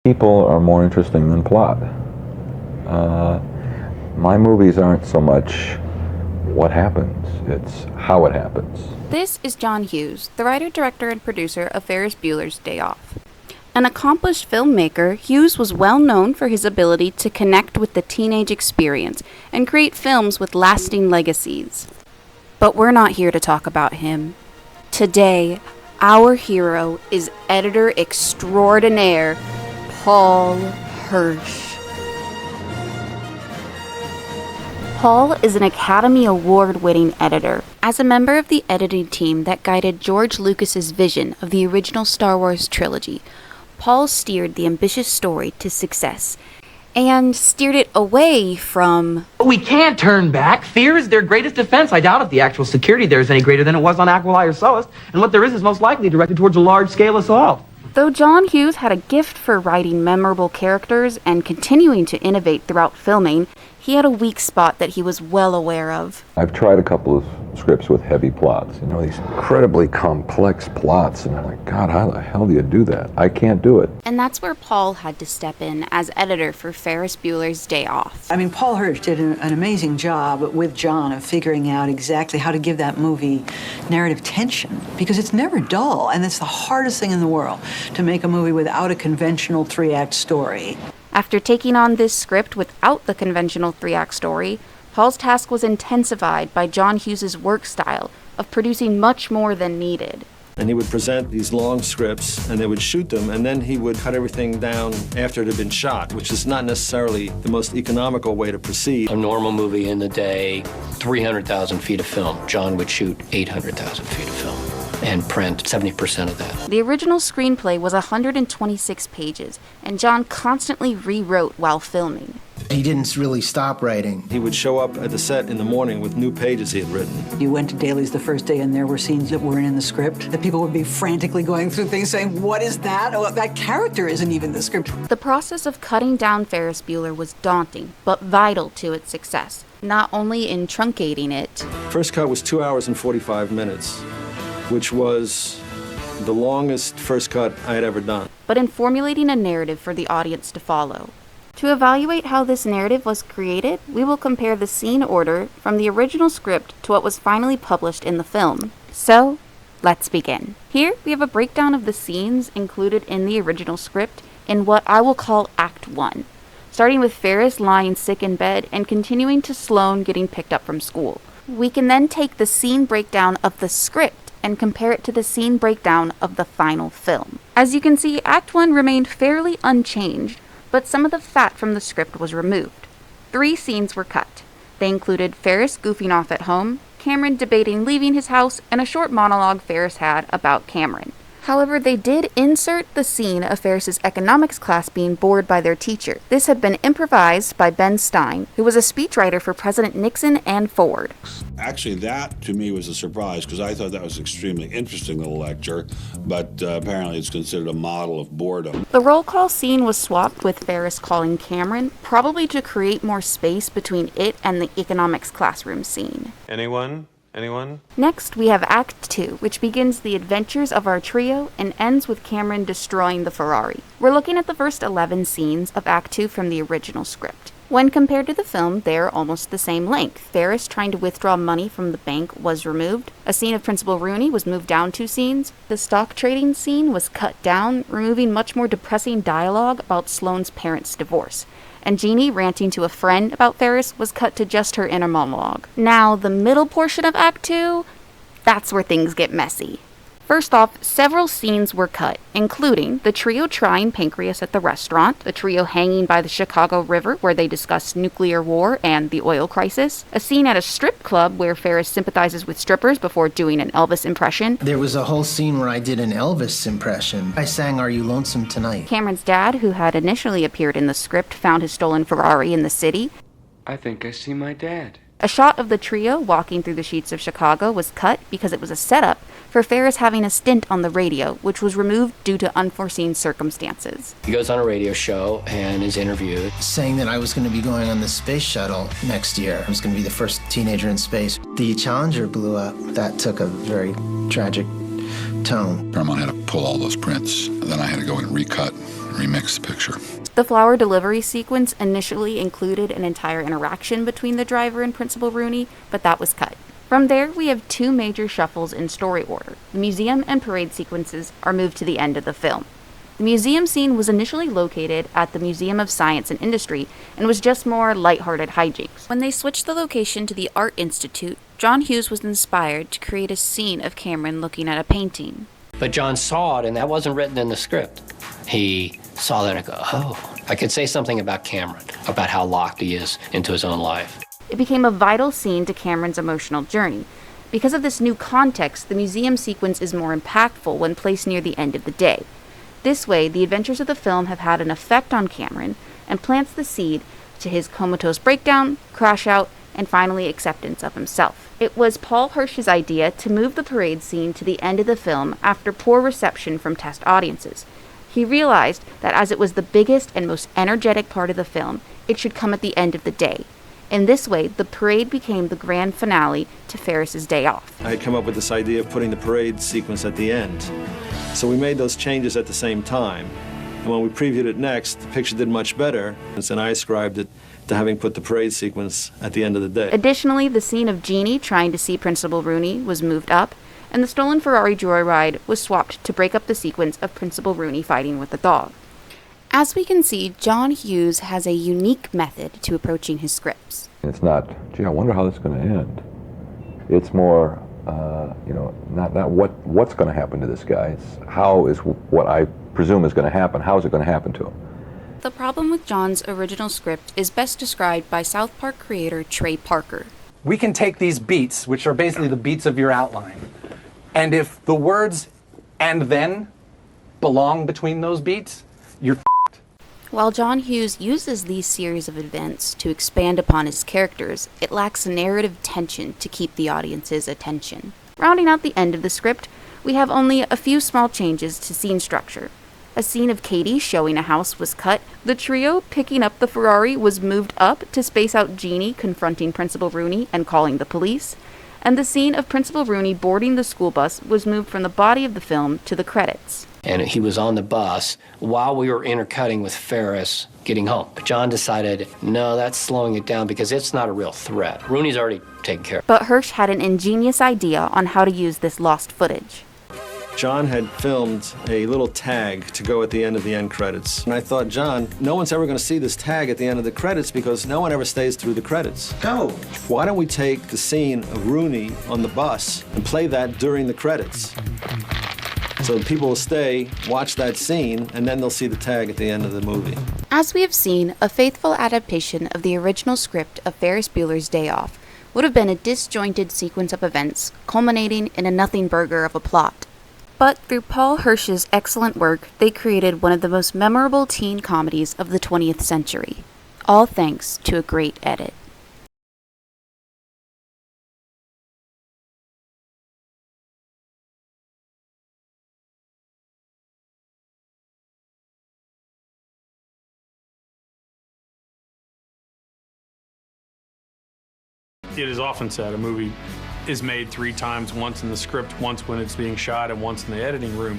People are more interesting than plot. My movies aren't so much what happens, it's how it happens. This is John Hughes, the writer, director, and producer of Ferris Bueller's Day Off. An accomplished filmmaker, Hughes was well known for his ability to connect with the teenage experience and create films with lasting legacies. But we're not here to talk about him. Today, our hero is editor extraordinaire, Paul Hirsch. Paul is an Academy Award-winning editor. As a member of the editing team that guided George Lucas's vision of the original Star Wars trilogy, Paul steered the ambitious story to success and steered it away from... We can't turn back. Fear is their greatest defense. I doubt if the actual security there is any greater than it was on Aquilai or Sullust, and what there is most likely directed towards a large-scale assault. Though John Hughes had a gift for writing memorable characters and continuing to innovate throughout filming, he had a weak spot that he was well aware of. I've tried a couple of scripts with heavy plots, these incredibly complex plots, and I'm like, God, how the hell do you do that? I can't do it. And that's where Paul had to step in as editor for Ferris Bueller's Day Off. I mean, Paul Hirsch did an amazing job with John of figuring out exactly how to give that movie narrative tension, because it's never dull, and it's the hardest thing in the world to make a movie without a conventional three-act story. After taking on this script without the conventional three-act story, Paul's task was intensified by John Hughes' work style of producing much more than needed. And he would present these long scripts, and they would shoot them, and then he would cut everything down after it had been shot, which is not necessarily the most economical way to proceed. A normal movie in the day, 300,000 feet of film. John would shoot 800,000 feet of film and print 70% of that. The original screenplay was 126 pages, and John constantly rewrote while filming. He didn't really stop writing. He would show up at the set in the morning with new pages he had written. You went to Daly's the first day, and there were scenes that weren't in the script. The people would be frantically going through things saying, what is that? Oh, that character isn't even the script. The process of cutting down Ferris Bueller was daunting, but vital to its success, not only in truncating it. First cut was 2 hours and 45 minutes, which was the longest first cut I had ever done. But in formulating a narrative for the audience to follow. To evaluate how this narrative was created, we will compare the scene order from the original script to what was finally published in the film. So, let's begin. Here, we have a breakdown of the scenes included in the original script in what I will call Act 1, starting with Ferris lying sick in bed and continuing to Sloane getting picked up from school. We can then take the scene breakdown of the script and compare it to the scene breakdown of the final film. As you can see, Act 1 remained fairly unchanged, but some of the fat from the script was removed. 3 scenes were cut. They included Ferris goofing off at home, Cameron debating leaving his house, and a short monologue Ferris had about Cameron. However, they did insert the scene of Ferris's economics class being bored by their teacher. This had been improvised by Ben Stein, who was a speechwriter for President Nixon and Ford. Actually, that to me was a surprise because I thought that was an extremely interesting little lecture, but apparently it's considered a model of boredom. The roll call scene was swapped with Ferris calling Cameron, probably to create more space between it and the economics classroom scene. Anyone? Next, we have Act 2, which begins the adventures of our trio and ends with Cameron destroying the Ferrari. We're looking at the first 11 scenes of Act 2 from the original script. When compared to the film, they are almost the same length. Ferris trying to withdraw money from the bank was removed. A scene of Principal Rooney was moved down 2 scenes. The stock trading scene was cut down, removing much more depressing dialogue about Sloane's parents' divorce. And Jeannie ranting to a friend about Ferris was cut to just her inner monologue. Now, the middle portion of Act 2, that's where things get messy. First off, several scenes were cut, including the trio trying pancreas at the restaurant, the trio hanging by the Chicago River where they discuss nuclear war and the oil crisis, a scene at a strip club where Ferris sympathizes with strippers before doing an Elvis impression. There was a whole scene where I did an Elvis impression. I sang Are You Lonesome Tonight? Cameron's dad, who had initially appeared in the script, found his stolen Ferrari in the city. I think I see my dad. A shot of the trio walking through the streets of Chicago was cut because it was a setup for Ferris having a stint on the radio, which was removed due to unforeseen circumstances. He goes on a radio show and is interviewed. Saying that I was going to be going on the space shuttle next year. I was going to be the first teenager in space. The Challenger blew up. That took a very tragic tone. Paramount had to pull all those prints. Then I had to go in and recut, remix the picture. The flower delivery sequence initially included an entire interaction between the driver and Principal Rooney, but that was cut. From there, we have two major shuffles in story order. The museum and parade sequences are moved to the end of the film. The museum scene was initially located at the Museum of Science and Industry and was just more lighthearted hijinks. When they switched the location to the Art Institute, John Hughes was inspired to create a scene of Cameron looking at a painting. But John saw it, and that wasn't written in the script. He saw that and go, oh, I could say something about Cameron, about how locked he is into his own life. It became a vital scene to Cameron's emotional journey. Because of this new context, the museum sequence is more impactful when placed near the end of the day. This way, the adventures of the film have had an effect on Cameron and plants the seed to his comatose breakdown, crash out, and finally acceptance of himself. It was Paul Hirsch's idea to move the parade scene to the end of the film after poor reception from test audiences. He realized that as it was the biggest and most energetic part of the film, it should come at the end of the day. In this way, the parade became the grand finale to Ferris's day off. I had come up with this idea of putting the parade sequence at the end. So we made those changes at the same time. And when we previewed it next, the picture did much better, and I ascribed it to having put the parade sequence at the end of the day. Additionally, the scene of Jeannie trying to see Principal Rooney was moved up, and the stolen Ferrari joyride was swapped to break up the sequence of Principal Rooney fighting with the dog. As we can see, John Hughes has a unique method to approaching his scripts. It's not, gee, I wonder how this is going to end. It's more, not what's going to happen to this guy. It's how is what I presume is going to happen. How is it going to happen to him? The problem with John's original script is best described by South Park creator Trey Parker. We can take these beats, which are basically the beats of your outline, and if the words "and then" belong between those beats, you're f***ed. While John Hughes uses these series of events to expand upon his characters, it lacks narrative tension to keep the audience's attention. Rounding out the end of the script, we have only a few small changes to scene structure. A scene of Katie showing a house was cut, the trio picking up the Ferrari was moved up to space out Jeannie confronting Principal Rooney and calling the police, and the scene of Principal Rooney boarding the school bus was moved from the body of the film to the credits. And he was on the bus while we were intercutting with Ferris getting home. But John decided, no, that's slowing it down because it's not a real threat. Rooney's already taken care of. But Hirsch had an ingenious idea on how to use this lost footage. John had filmed a little tag to go at the end of the end credits. And I thought, John, no one's ever going to see this tag at the end of the credits because no one ever stays through the credits. Go. Why don't we take the scene of Rooney on the bus and play that during the credits? So people will stay, watch that scene, and then they'll see the tag at the end of the movie. As we have seen, a faithful adaptation of the original script of Ferris Bueller's Day Off would have been a disjointed sequence of events culminating in a nothing burger of a plot. But through Paul Hirsch's excellent work, they created one of the most memorable teen comedies of the 20th century, all thanks to a great edit. It is often said a movie is made 3 times, once in the script, once when it's being shot, and once in the editing room.